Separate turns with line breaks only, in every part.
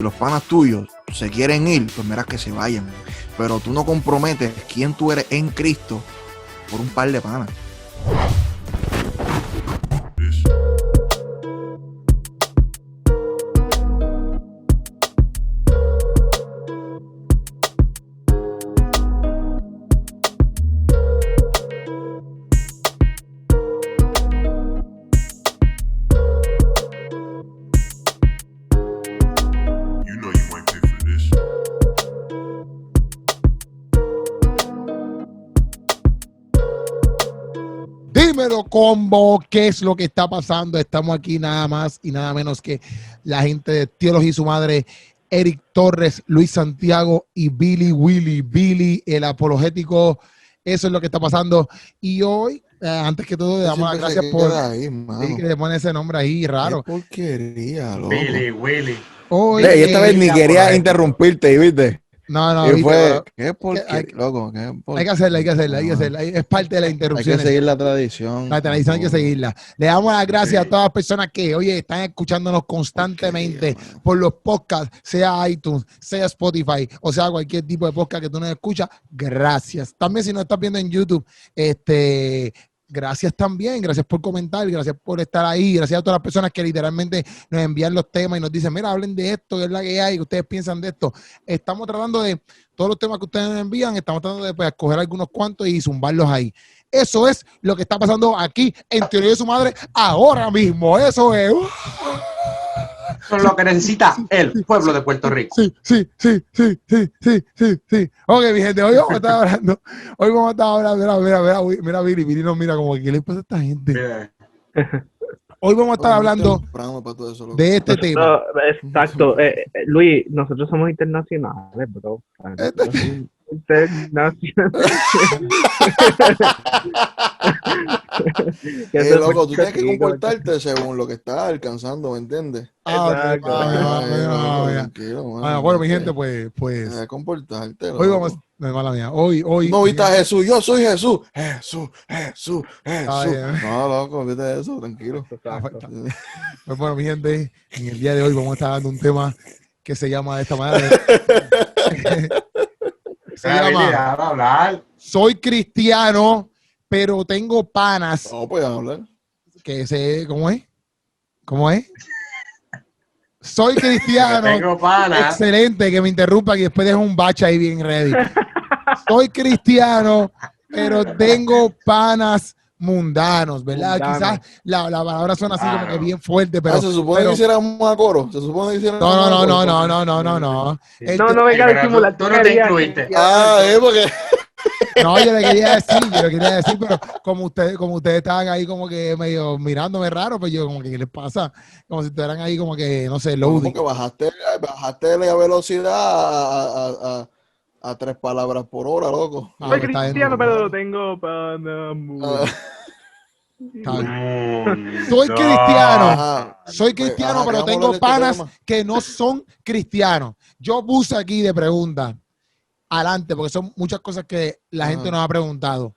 los panas tuyos se quieren ir, pues mira que se vayan. Pero tú no comprometes quién tú eres en Cristo por un par de panas.
Dímelo, combo, ¿qué es lo que está pasando? Estamos aquí nada más y nada menos que la gente de Teología y su madre, Eric Torres, Luis Santiago y Billy Willy. Billy, el apologético. Eso es lo que está pasando. Y hoy, antes que todo, le damos las gracias por
ahí,
sí, que le pone ese nombre ahí raro.
Qué porquería, loco.
Billy Willy.
Hoy,
y esta vez ni quería interrumpirte, ¿viste?
No,
y
¿viste?
fue, qué porquería, loco.
Hay que hacerla. Es parte de la interrupción.
Hay que seguir la tradición.
La tradición hay que seguirla. Le damos las gracias a todas las personas que, oye, están escuchándonos constantemente por los podcasts, sea iTunes, sea Spotify, o sea cualquier tipo de podcast que tú nos escuchas. Gracias. También si nos estás viendo en YouTube, gracias también, gracias por comentar, gracias por estar ahí, gracias a todas las personas que literalmente nos envían los temas y nos dicen, mira, hablen de esto, que es la que hay, que ustedes piensan de esto. Estamos tratando de, todos los temas que ustedes nos envían, estamos tratando de pues, escoger algunos cuantos y zumbarlos ahí. Eso es lo que está pasando aquí en Teología de su madre ahora mismo, eso es.
Eso es lo que necesita el pueblo de Puerto Rico.
Sí. Ok, mi gente, hoy vamos a estar hablando, mira, Billy nos mira como, ¿qué le pasa a esta gente? Hoy vamos a estar hablando de este tema.
No, exacto. Luis, nosotros somos internacionales, bro.
Loco, tú tienes que comportarte según lo que estás alcanzando, ¿me entiendes?
Bueno, mi gente, pues
comportarte.
Hoy vamos, mala mía, hoy.
No, viste a Jesús, yo soy Jesús. Jesús. No, loco, viste eso, tranquilo.
Pues bueno, mi gente, en el día de hoy vamos a estar dando un tema que se llama de esta manera. Se llama Soy cristiano, pero tengo panas.
No, pueden hablar.
Que sé, ¿cómo es? Soy cristiano.
Tengo panas.
Excelente, que me interrumpa y después dejo un bache ahí bien ready. Soy cristiano, pero tengo panas mundanos, ¿verdad? Quizás la palabra suena así como que bien fuerte, pero...
se supone que hiciéramos a coro.
No.
No, venga a disimular.
Tú no te incluiste.
Porque...
No, yo le quería decir, pero como ustedes estaban ahí como que medio mirándome raro, pues yo como que, ¿qué les pasa? Como si estuvieran ahí como que, no sé, loading.
Como que bajaste la velocidad a 3 palabras por hora, loco.
Soy cristiano, pero tengo panas.
Soy cristiano, pero tengo panas que no son cristianos. Yo puse aquí de pregunta adelante, porque son muchas cosas que la gente nos ha preguntado.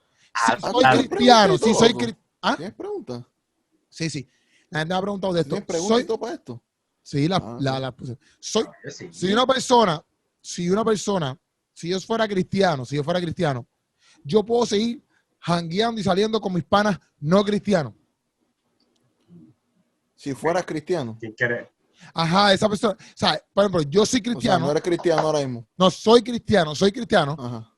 Soy cristiano, si soy cristiano.
¿Tienes preguntas?
Sí. La gente me ha preguntado de esto.
¿Tienes preguntas para esto?
Sí, la puse. Si una persona, si yo fuera cristiano, yo puedo seguir jangueando y saliendo con mis panas no cristianos.
Si fueras cristiano.
¿Quién quiere?
Ajá, esa persona, o sea, por ejemplo, yo soy cristiano.
O sea, no eres cristiano ahora mismo.
No, soy cristiano.
Ajá.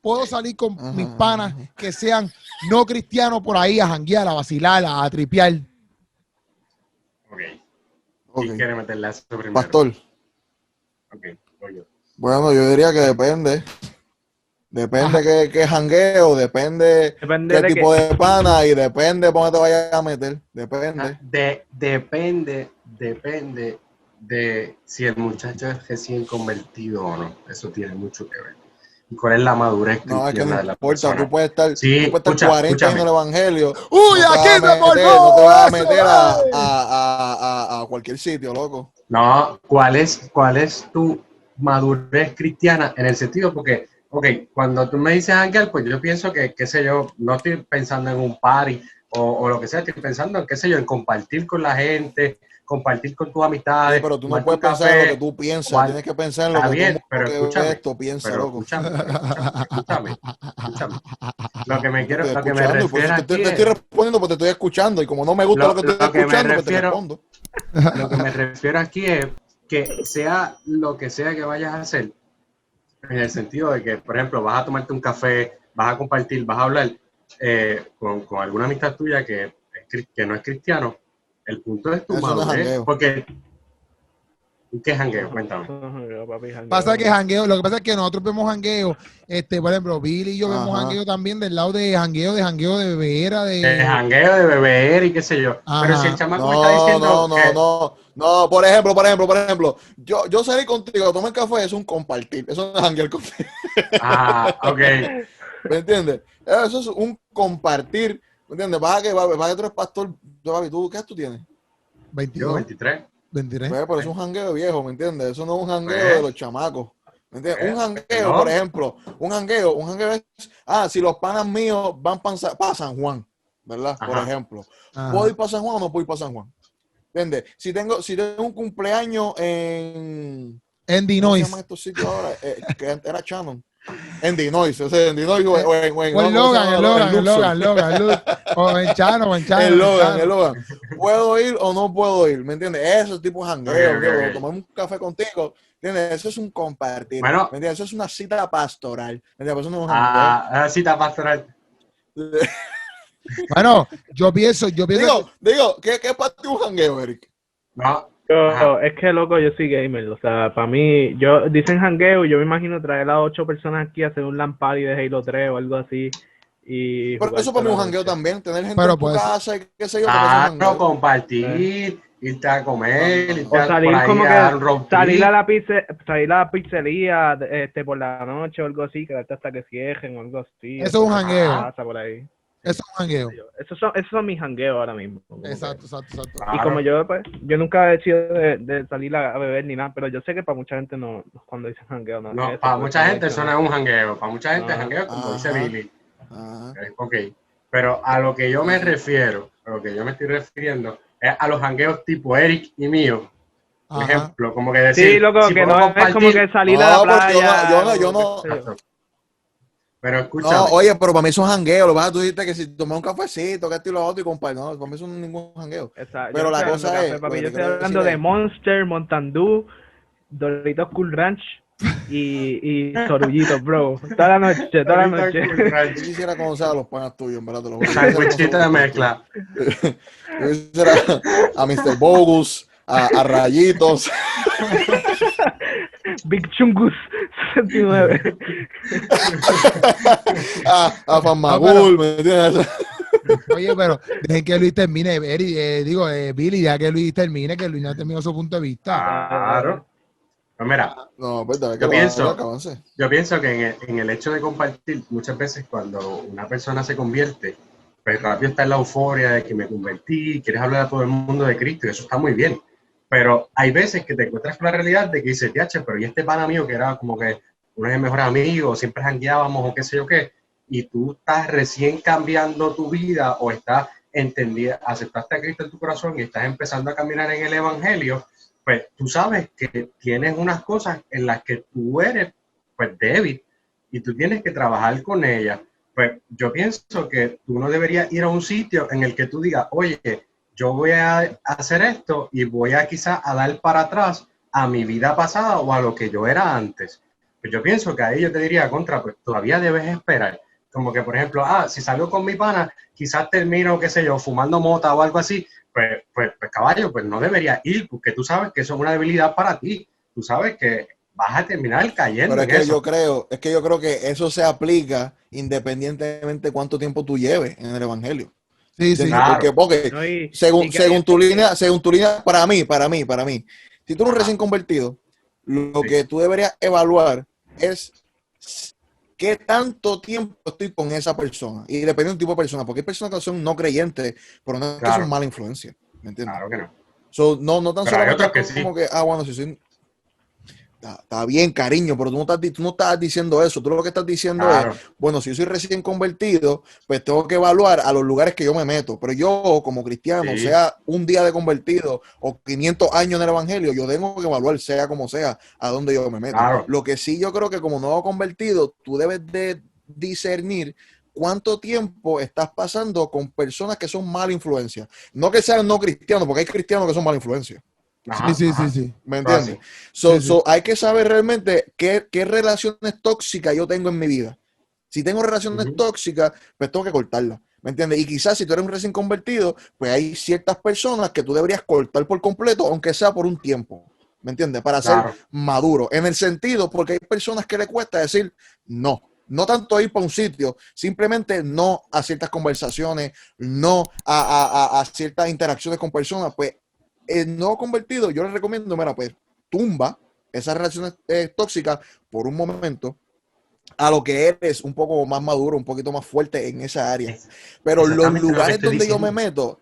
Puedo salir con mis panas que sean no cristianos por ahí a janguear, a vacilar, a tripear.
Ok. ¿Quién quiere meterle eso primero?
Pastor.
Ok, voy yo.
Bueno, yo diría que depende. Depende qué jangueo, depende qué tipo de pana y depende por dónde te vayas a meter. Depende.
Depende de si el muchacho es recién convertido o no. Eso tiene mucho que ver. ¿Y cuál es la madurez cristiana
no, es que no
de la
importa,
persona?
tú puedes estar,
Sí,
tú puedes estar 40 años en el evangelio.
¡Uy, aquí se formó!
No te vas a meter a cualquier sitio, loco.
No, ¿cuál es tu madurez cristiana en el sentido? Porque, cuando tú me dices Ángel, pues yo pienso que, qué sé yo, no estoy pensando en un party o lo que sea, estoy pensando en, qué sé yo, en compartir con la gente, compartir con tus amistades.
Sí, pero tú no
tomarte
puedes
un
pensar en
café,
lo que tú piensas,
tomar-
tienes que pensar en lo
Está
que
bien,
todo
pero
el mundo que
escúchame,
ve esto piensa,
pero
loco.
escúchame. Lo que me
Yo te estoy
lo que me
escuchando y por
refiero
eso
aquí
te estoy
es,
respondiendo porque te estoy escuchando y como no me gusta lo que estoy
lo que me
escuchando, pues te
refiero,
respondo.
lo que me refiero aquí es que sea lo que sea que vayas a hacer, en el sentido de que, por ejemplo, vas a tomarte un café, vas a compartir, vas a hablar con alguna amistad tuya que no es cristiano, el punto es tu
Eso no es
madurez.
jangueo.
Porque, ¿qué es jangueo? Cuéntame.
Jangueo, papi, jangueo.
Pasa que jangueo, lo que pasa es que nosotros vemos jangueo, por ejemplo, Billy y yo vemos
Ajá.
jangueo también del lado de jangueo de bebera,
De jangueo, de beber y qué sé yo. Pero si el
Ajá.
chamaco me está diciendo
No, por ejemplo, yo salí contigo a tomar café, es un compartir, eso no es janguear contigo,
ok.
¿me entiendes? Eso es un compartir, ¿me entiendes? Vas a que tú eres pastor, papi, ¿tú qué edad tú tienes?
Yo,
22,
23.
23.
Pero es un jangueo viejo, ¿me entiendes? Eso no es un jangueo de los chamacos. ¿Me entiendes? Un jangueo,
no.
por ejemplo, un jangueo es, si los panas míos van para San Juan, ¿verdad? Por
Ajá.
ejemplo.
Ajá.
¿Puedo ir para San Juan o no puedo ir para San Juan? ¿Entiendes? Si tengo un cumpleaños en...
En
¿Cómo se
Dinois.
llaman estos sitios ahora? Que antes era Shannon. En Dinois, en Dinois o en
O en
¿cómo se
Logan,
llama?
en Logan, o en Chano,
El Logan. ¿Puedo ir o no puedo ir? ¿Me entiendes? Eso es tipo jangueo.
Ok.
Tomar un café contigo. ¿Entiendes? Eso es un compartir.
Bueno.
¿Me entiendes? Eso es una cita pastoral. ¿Me entiendes? Eso no es un jangueo.
Cita pastoral.
Bueno, yo pienso
Digo, ¿qué es para ti un jangueo, Eric?
No.
Es que, loco, yo soy gamer, o sea, para mí, dicen jangueo y yo me imagino traer a 8 personas aquí a hacer un LAN party de Halo 3 o algo así.
Pero eso para mí es un jangueo también, tener gente
Pero
en tu
pues,
casa y qué sé yo, porque es un jangueo.
Compartir, irte a comer, irte
o salir
por ahí
como
a
que
dar un road
salir a
trip.
salir a la pizzería por la noche o algo así, quedarte hasta que cierren o algo así.
Eso es un jangueo.
Por ahí.
eso es un jangueo.
Esos son mis jangueos ahora mismo.
Exacto.
Y como yo nunca he sido de salir a beber ni nada, pero yo sé que para mucha gente no, cuando dicen jangueo, no.
No,
eso,
para
pues,
mucha gente eso no es un jangueo. Para mucha gente
Ajá.
jangueo, como dice
Ajá.
Billy.
Ajá.
Ok. Pero a lo que yo me refiero, a lo que yo me estoy refiriendo, es a los jangueos tipo Eric y mío. Por
Ajá.
ejemplo, como que decir,
Sí, loco,
si
que
puedo
no es como que salir a la
porque
playa.
yo no.
Pero escúchame.
No, oye, pero para mí eso es jangueo. Lo vas a tú dijiste que si tomé un cafecito, que esto y lo otro y compadre. No, para mí eso no es ningún jangueo.
Exacto.
Pero
Yo
la
estoy
cosa
hablando de
es.
café, papi.
lo
Yo
que te
estoy
quiero
hablando
decir
de
es-
Monster, Montandú, Doritos Cool Ranch y Sorullitos, bro. Toda la noche.
Yo quisiera conocer a los panas tuyos, en verdad, te lo juro. Yo quisiera
Sandwichito
conocer
de
a los panas
mezcla.
tuyos. Yo quisiera a Mr. Bogus, a Rayitos,
Big Chungus 69.
a Fanmagul, ¿me entiendes?
Oye, pero dejen que Luis termine, Billy, ya que Luis termine, que Luis no ha terminado su punto de vista.
Claro. Pues mira,
No, pues dale, que
Yo
lo
pienso-
haga, avance.
yo pienso que en el hecho de compartir, muchas veces cuando una persona se convierte, pues rápido está en la euforia de que me convertí, quieres hablar a todo el mundo de Cristo y eso está muy bien. Pero hay veces que te encuentras con la realidad de que dices, "Tiache, pero y este pana mío que era como que uno de mis mejores amigos, siempre jangueábamos o qué sé yo qué, y tú estás recién cambiando tu vida o estás aceptaste a Cristo en tu corazón y estás empezando a caminar en el Evangelio, pues tú sabes que tienes unas cosas en las que tú eres pues débil y tú tienes que trabajar con ellas. Pues yo pienso que tú no deberías ir a un sitio en el que tú digas, oye, yo voy a hacer esto y voy a quizás a dar para atrás a mi vida pasada o a lo que yo era antes. Pues yo pienso que ahí yo te diría contra, pues todavía debes esperar. Como que, por ejemplo, si salgo con mi pana, quizás termino, qué sé yo, fumando mota o algo así, pues caballo, pues no debería ir, porque tú sabes que eso es una debilidad para ti. Tú sabes que vas a terminar cayendo
Pero
en
es que
eso.
yo creo que eso se aplica independientemente de cuánto tiempo tú lleves en el Evangelio.
Sí, sí.
Claro.
Porque
No, y
según tu línea, para mí, si tú eres un
Ajá.
recién convertido, lo
Sí.
que tú deberías evaluar es qué tanto tiempo estoy con esa persona. Y depende del tipo de persona, porque hay personas que son no creyentes, pero no es que
Claro.
son mala influencia. ¿Me entiendes?
Claro que no.
So, no tan
Pero hay
solamente
otros que
como
sí.
que, bueno, si soy... Está bien, cariño, pero tú no estás diciendo eso. Tú lo que estás diciendo es, bueno, si yo soy recién convertido, pues tengo que evaluar a los lugares que yo me meto. Pero yo, como cristiano, sea un día de convertido o 500 años en el evangelio, yo tengo que evaluar, sea como sea, a dónde yo me meto. Lo que sí yo creo que como nuevo convertido, tú debes de discernir cuánto tiempo estás pasando con personas que son mala influencia. No que sean no cristianos, porque hay cristianos que son mala influencia.
Sí.
¿Me entiendes? Hay que saber realmente qué relaciones tóxicas yo tengo en mi vida. Si tengo relaciones tóxicas, pues tengo que cortarlas. ¿Me entiendes? Y quizás si tú eres un recién convertido, pues hay ciertas personas que tú deberías cortar por completo, aunque sea por un tiempo. ¿Me entiendes? Para ser maduro. En el sentido, porque hay personas que le cuesta decir no. No tanto ir para un sitio, simplemente no a ciertas conversaciones, no a ciertas interacciones con personas, pues el nuevo convertido, yo les recomiendo, mira, pues tumba esas relaciones tóxicas por un momento a lo que eres un poco más maduro, un poquito más fuerte en esa área. Pero los lugares donde yo me meto,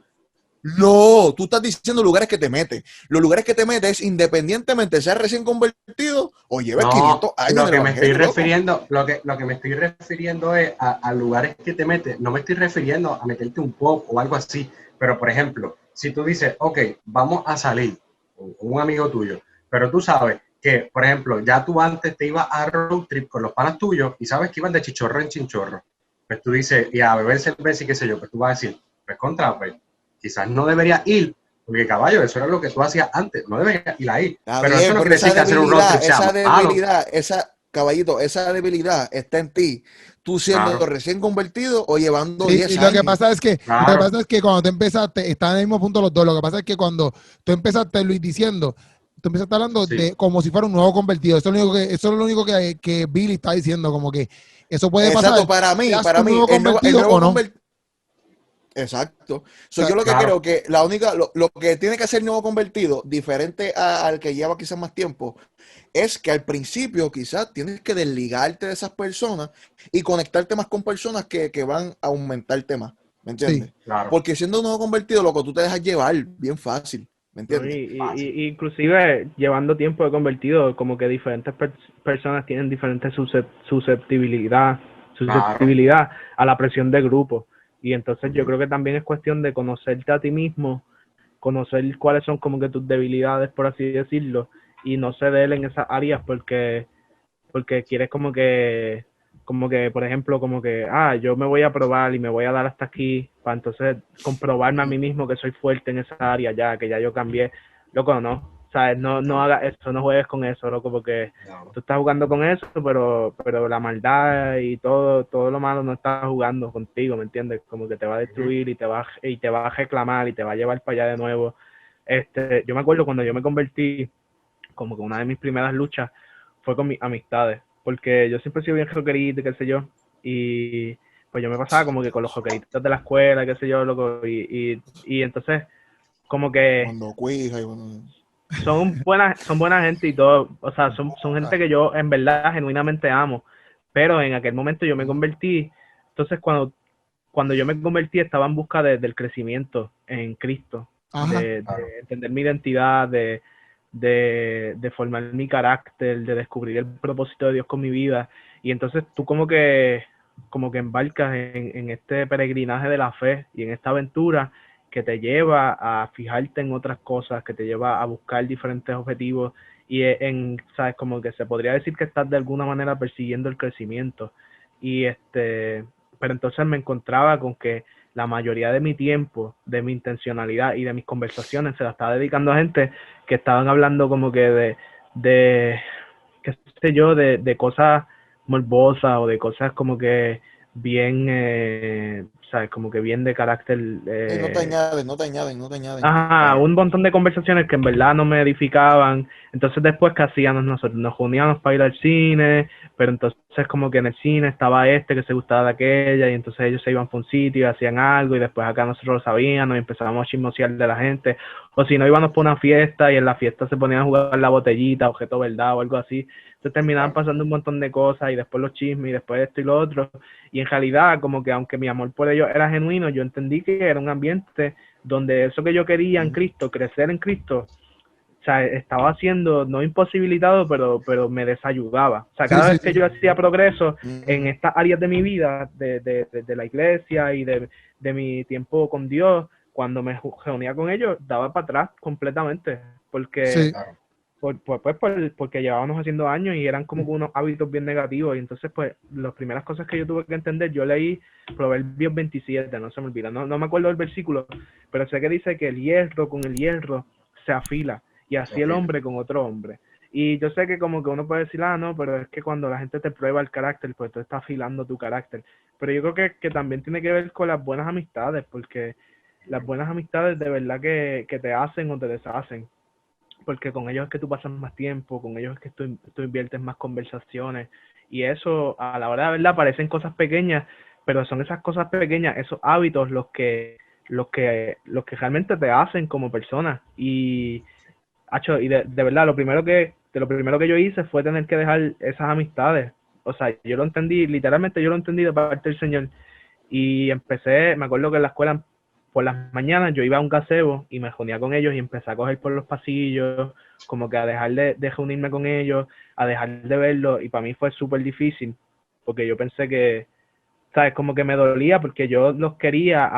no, tú estás diciendo lugares que te metes. Los lugares que te metes es independientemente seas recién convertido o lleves 500 años
lo
en el
que me estoy
evangelio,
refiriendo, lo que me estoy refiriendo es a lugares que te metes. No me estoy refiriendo a meterte un pop o algo así. Pero, por ejemplo, si tú dices, ok, vamos a salir con un amigo tuyo, pero tú sabes que, por ejemplo, ya tú antes te ibas a road trip con los panas tuyos y sabes que iban de chichorro en chinchorro. Pues tú dices, y a beber cerveza y qué sé yo, pues tú vas a decir, pues pues quizás no deberías ir, porque caballo, eso era lo que tú hacías antes, no deberías ir ahí. Pero eso no quiere decir que hacer un road trip sea
debilidad, caballito, esa debilidad está en ti. Tú siendo recién convertido o llevando 10 años.
Lo que pasa es que cuando tú empezaste, están en el mismo punto los dos. Lo que pasa es que cuando tú empezaste, Luis, diciendo, tú empezaste hablando de como si fuera un nuevo convertido. Eso es lo único que Billy está diciendo, como que eso puede pasar.
Exacto, para mí,
el nuevo convertido.
Exacto. Yo lo que creo que lo que tiene que hacer el nuevo convertido, diferente al que lleva quizás más tiempo, es que al principio quizás tienes que desligarte de esas personas y conectarte más con personas que van a aumentarte más. ¿Me entiendes?
Sí, claro.
Porque siendo un nuevo convertido, lo que tú te dejas llevar bien fácil. ¿Me entiendes?
Y inclusive llevando tiempo de convertido, como que diferentes personas tienen diferentes susceptibilidad a la presión de grupo. Y entonces yo creo que también es cuestión de conocerte a ti mismo, conocer cuáles son como que tus debilidades, por así decirlo, y no ceder en esas áreas porque quieres como que, por ejemplo, como que, yo me voy a probar y me voy a dar hasta aquí para entonces comprobarme a mí mismo que soy fuerte en esa área ya, que ya yo cambié. Loco, no. ¿Sabes? No hagas eso, no juegues con eso, loco, porque tú estás jugando con eso, pero la maldad y todo lo malo no está jugando contigo, ¿me entiendes? Como que te va a destruir y te va a reclamar y te va a llevar para allá de nuevo. Yo me acuerdo cuando yo me convertí, como que una de mis primeras luchas fue con mis amistades, porque yo siempre he sido bien rockerito, qué sé yo, y pues yo me pasaba como que con los rockeritos de la escuela, qué sé yo, loco, y entonces como que
cuando cuija y bueno,
son buena gente y todo, o sea, son gente que yo en verdad genuinamente amo, pero en aquel momento yo me convertí, entonces cuando yo me convertí estaba en busca del crecimiento en Cristo, de entender mi identidad, de formar mi carácter, de descubrir el propósito de Dios con mi vida, y entonces tú como que embarcas en este peregrinaje de la fe y en esta aventura que te lleva a fijarte en otras cosas, que te lleva a buscar diferentes objetivos y sabes, como que se podría decir que estás de alguna manera persiguiendo el crecimiento pero entonces me encontraba con que la mayoría de mi tiempo, de mi intencionalidad y de mis conversaciones se la estaba dedicando a gente que estaban hablando como que de qué sé yo, de cosas morbosas o de cosas como que bien, ¿sabes? Como que bien de carácter.
no te añaden.
Ajá, un montón de conversaciones que en verdad no me edificaban. Entonces después, ¿qué hacíamos nosotros? Nos reuníamos para ir al cine, pero entonces como que en el cine estaba que se gustaba de aquella y entonces ellos se iban por un sitio y hacían algo y después acá nosotros lo sabíamos y empezábamos a chismosear de la gente. O si no, íbamos por una fiesta y en la fiesta se ponían a jugar la botellita, objeto verdad o algo así. Entonces terminaban pasando un montón de cosas y después los chismes y después esto y lo otro. Y en realidad, como que aunque mi amor por ellos era genuino, yo entendí que era un ambiente donde eso que yo quería en Cristo, crecer en Cristo, sea, estaba haciendo, no imposibilitado, pero me desayudaba. O sea, cada vez que yo hacía progreso en estas áreas de mi vida, de la iglesia y de mi tiempo con Dios, cuando me reunía con ellos, daba para atrás completamente, porque porque llevábamos haciendo años y eran como unos hábitos bien negativos, y entonces pues las primeras cosas que yo tuve que entender, yo leí Proverbios 27, no se me olvida, no me acuerdo del versículo, pero sé que dice que el hierro con el hierro se afila, y así el hombre con otro hombre. Y yo sé que como que uno puede decir, no, pero es que cuando la gente te prueba el carácter, pues tú estás afilando tu carácter. Pero yo creo que también tiene que ver con las buenas amistades, porque las buenas amistades de verdad que te hacen o te deshacen. Porque con ellos es que tú pasas más tiempo, con ellos es que tú inviertes más conversaciones, y eso a la hora de verdad parecen cosas pequeñas, pero son esas cosas pequeñas, esos hábitos los que realmente te hacen como persona. Y de verdad lo primero que yo hice fue tener que dejar esas amistades. O sea, yo lo entendí, literalmente yo lo entendí de parte del Señor, y me acuerdo que en la escuela por las mañanas yo iba a un gazebo y me reunía con ellos y empecé a coger por los pasillos, como que a dejar de reunirme con ellos, a dejar de verlos, y para mí fue súper difícil, porque yo pensé que, ¿sabes? Como que me dolía porque yo los quería,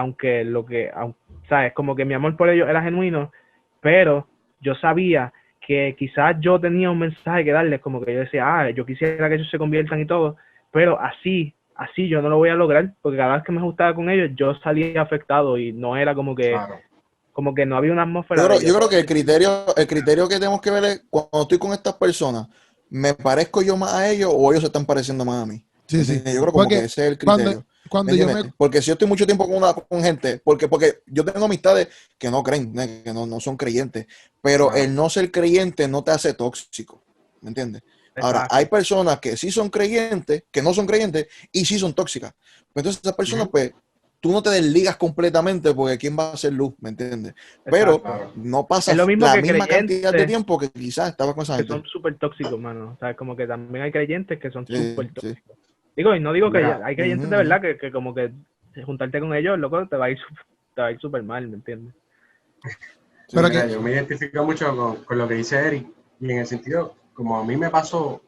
¿sabes? Como que mi amor por ellos era genuino, pero yo sabía que quizás yo tenía un mensaje que darles, como que yo decía, yo quisiera que ellos se conviertan y todo, pero así yo no lo voy a lograr, porque cada vez que me juntaba con ellos, yo salía afectado y no era como que, como que no había una atmósfera.
Yo creo que el criterio que tenemos que ver es, cuando estoy con estas personas, ¿me parezco yo más a ellos o ellos se están pareciendo más a mí?
Sí.
Yo creo como que ese es el criterio. Porque si yo estoy mucho tiempo con gente, porque yo tengo amistades que no creen, que no son creyentes, pero el no ser creyente no te hace tóxico, ¿me entiendes? Ahora, hay personas que sí son creyentes, que no son creyentes y sí son tóxicas. Entonces esas personas, pues, tú no te desligas completamente, porque ¿quién va a hacer luz? ¿Me entiendes? Pero no pasas la misma cantidad de tiempo que quizás estabas con esa gente.
Son súper tóxicos, mano. O sea, como que también hay creyentes que son súper tóxicos. Digo, y no digo que hay creyentes de verdad que como que juntarte con ellos, loco, te va a ir súper mal, ¿me entiendes?
Pero yo me identifico mucho con lo que dice Eric, y en el sentido, como a mí me pasó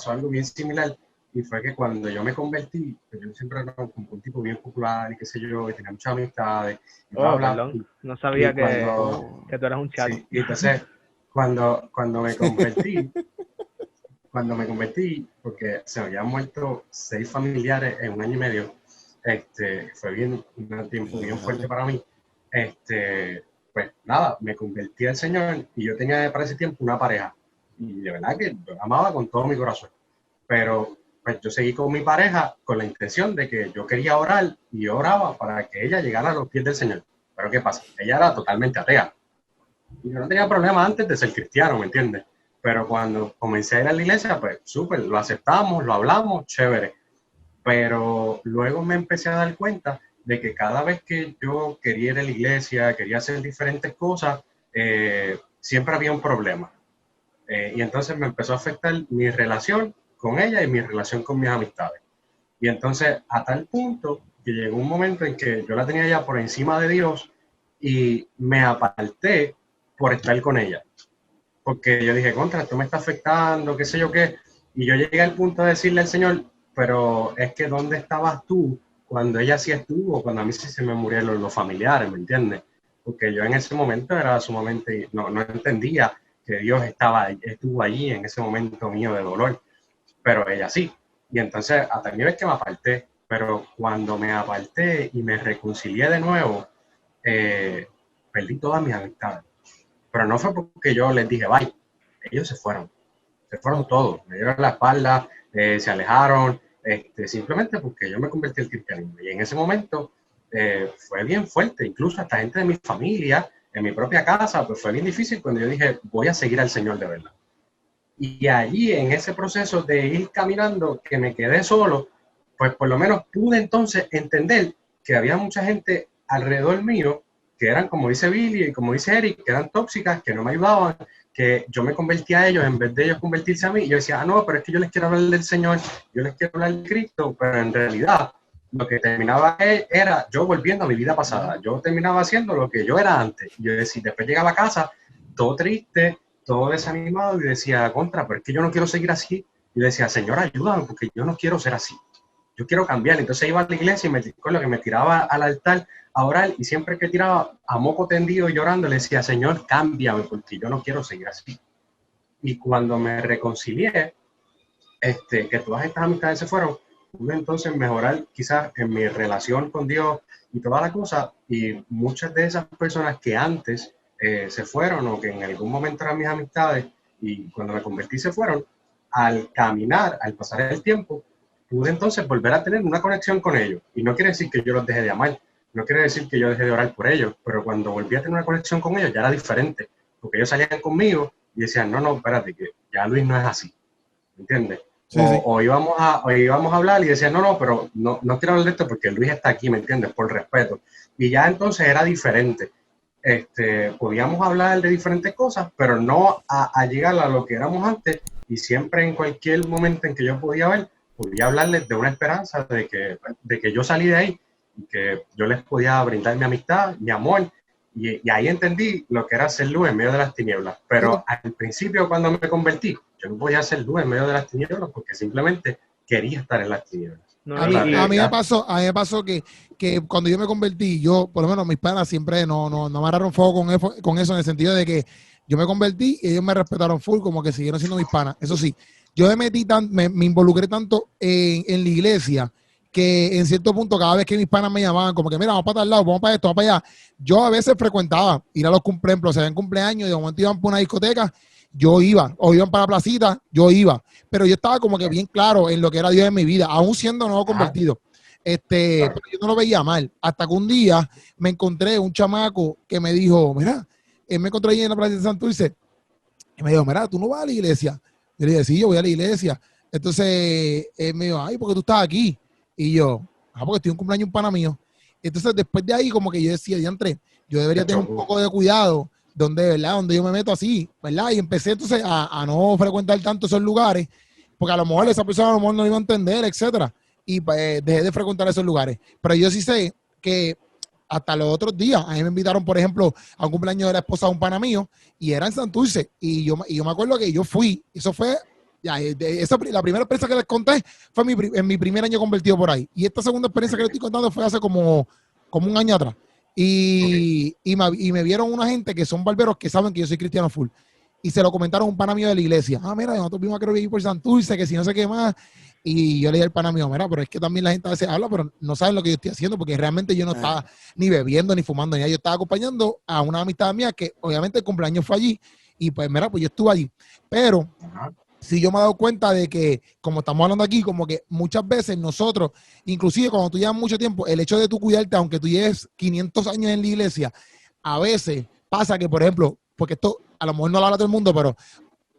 algo bien similar, y fue que cuando yo me convertí, pues yo siempre era como un tipo bien popular y qué sé yo, y tenía muchas amistades.
Perdón, no sabía que tú eras un chat.
Sí, y entonces, cuando me convertí, porque se me habían muerto 6 familiares en 1 año y medio, fue un tiempo bien fuerte para mí. Pues nada, me convertí al Señor, y yo tenía para ese tiempo una pareja, y de verdad que yo la amaba con todo mi corazón, pero pues yo seguí con mi pareja con la intención de que yo quería orar, y yo oraba para que ella llegara a los pies del Señor. Pero ¿qué pasa? Ella era totalmente atea, y yo no tenía problema antes de ser cristiano, ¿me entiendes? Pero cuando comencé a ir a la iglesia, pues súper, lo aceptamos, lo hablamos, chévere. Pero luego me empecé a dar cuenta de que cada vez que yo quería ir a la iglesia, quería hacer diferentes cosas, siempre había un problema. Y entonces me empezó a afectar mi relación con ella y mi relación con mis amistades. Y entonces, a tal punto que llegó un momento en que yo la tenía ya por encima de Dios, y me aparté por estar con ella. Porque yo dije, contra, esto me está afectando, qué sé yo qué. Y yo llegué al punto de decirle al Señor, pero es que ¿dónde estabas tú cuando ella sí estuvo, cuando a mí sí se me murieron los familiares, ¿me entiendes? Porque yo en ese momento era sumamente, no entendía que Dios estuvo allí en ese momento mío de dolor, pero ella sí. Y entonces hasta el nivel que me aparté, pero cuando me aparté y me reconcilié de nuevo, perdí todas mis amistades. Pero no fue porque yo les dije, bye, ellos se fueron todos, me dieron la espalda, se alejaron, simplemente porque yo me convertí al cristianismo. Y en ese momento fue bien fuerte, incluso hasta gente de mi familia, en mi propia casa, pues fue bien difícil cuando yo dije, voy a seguir al Señor de verdad. Y allí, en ese proceso de ir caminando, que me quedé solo, pues por lo menos pude entonces entender que había mucha gente alrededor mío que eran, como dice Billy y como dice Eric, que eran tóxicas, que no me ayudaban, que yo me convertía a ellos en vez de ellos convertirse a mí. Y yo decía, no, pero es que yo les quiero hablar del Señor, yo les quiero hablar de Cristo, pero en realidad lo que terminaba era yo volviendo a mi vida pasada. Yo terminaba haciendo lo que yo era antes. Yo decía, después llegaba a casa todo triste, todo desanimado y decía, contra, pero es que yo no quiero seguir así. Y le decía, Señor, ayúdame, porque yo no quiero ser así. Yo quiero cambiar. Entonces iba a la iglesia y me tiraba al altar a orar, y siempre que tiraba a moco tendido y llorando, le decía, Señor, cámbiame, porque yo no quiero seguir así. Y cuando me reconcilié, que todas estas amistades se fueron, pude entonces mejorar quizás en mi relación con Dios y toda la cosa, y muchas de esas personas que antes se fueron, o que en algún momento eran mis amistades, y cuando me convertí se fueron, al caminar, al pasar el tiempo, pude entonces volver a tener una conexión con ellos. Y no quiere decir que yo los dejé de amar, no quiere decir que yo dejé de orar por ellos, pero cuando volví a tener una conexión con ellos ya era diferente, porque ellos salían conmigo y decían, no, espérate, que ya Luis no es así, ¿entiendes?
Sí,
o íbamos a hablar y decían, no, pero no quiero hablar de esto porque Luis está aquí, ¿me entiendes? Por respeto. Y ya entonces era diferente. Podíamos hablar de diferentes cosas, pero no a llegar a lo que éramos antes, y siempre en cualquier momento en que yo podía hablarles de una esperanza de que yo salí de ahí y que yo les podía brindar mi amistad, mi amor, y ahí entendí lo que era ser luz en medio de las tinieblas. Pero al principio, cuando me convertí, yo no podía ser luz en medio de las tinieblas porque simplemente quería estar en las tinieblas.
No,
A mí me pasó que cuando yo me convertí, yo, por lo menos mis panas siempre no me agarraron fuego con eso, en el sentido de que yo me convertí y ellos me respetaron full, como que siguieron siendo mis panas. Eso sí, yo me involucré tanto en la iglesia, que en cierto punto, cada vez que mis panas me llamaban, como que mira, vamos para tal lado, vamos para esto, vamos para allá, yo a veces frecuentaba ir a los cumpleaños, se ven cumpleaños, y de momento iban por una discoteca, yo iba, o iban para la placita, yo iba, pero yo estaba como que bien claro en lo que era Dios en mi vida, aún siendo nuevo convertido. Pero yo no lo veía mal, hasta que un día me encontré un chamaco que me dijo, mira, él me encontró ahí en la plaza de Santurce, y me dijo, mira, ¿tú no vas a la iglesia? Yo le dije, sí, yo voy a la iglesia. Entonces, él me dijo, ay, ¿por qué tú estás aquí? Y yo, porque estoy en un cumpleaños un pana mío. Entonces, después de ahí, como que yo decía, diantre, yo debería tener un poco de cuidado donde yo me meto así, ¿verdad? Y empecé entonces a no frecuentar tanto esos lugares, porque a lo mejor esa persona a lo mejor no iba a entender, etcétera. Y pues dejé de frecuentar esos lugares. Pero yo sí sé que hasta los otros días, a mí me invitaron, por ejemplo, a un cumpleaños de la esposa de un pana mío, y era en Santurce, y yo me acuerdo que yo fui, eso fue, la primera experiencia que les conté fue en mi primer año convertido por ahí, y esta segunda experiencia que les estoy contando fue hace como un año atrás, y me vieron una gente que son barberos que saben que yo soy cristiano full, y se lo comentaron a un pana mío de la iglesia, mira, nosotros vimos a creo que ir por Santurce, que si no sé qué más. Y yo le dije al pana mío, mira, pero es que también la gente a veces habla, pero no saben lo que yo estoy haciendo, porque realmente yo no estaba ni bebiendo ni fumando, ni nada. Yo estaba acompañando a una amistad mía que obviamente el cumpleaños fue allí, y pues mira, pues yo estuve allí. Pero sí, yo me he dado cuenta de que, como estamos hablando aquí, como que muchas veces nosotros, inclusive cuando tú llevas mucho tiempo, el hecho de tú cuidarte, aunque tú lleves 500 años en la iglesia, a veces pasa que, por ejemplo, porque esto a lo mejor no lo habla todo el mundo, pero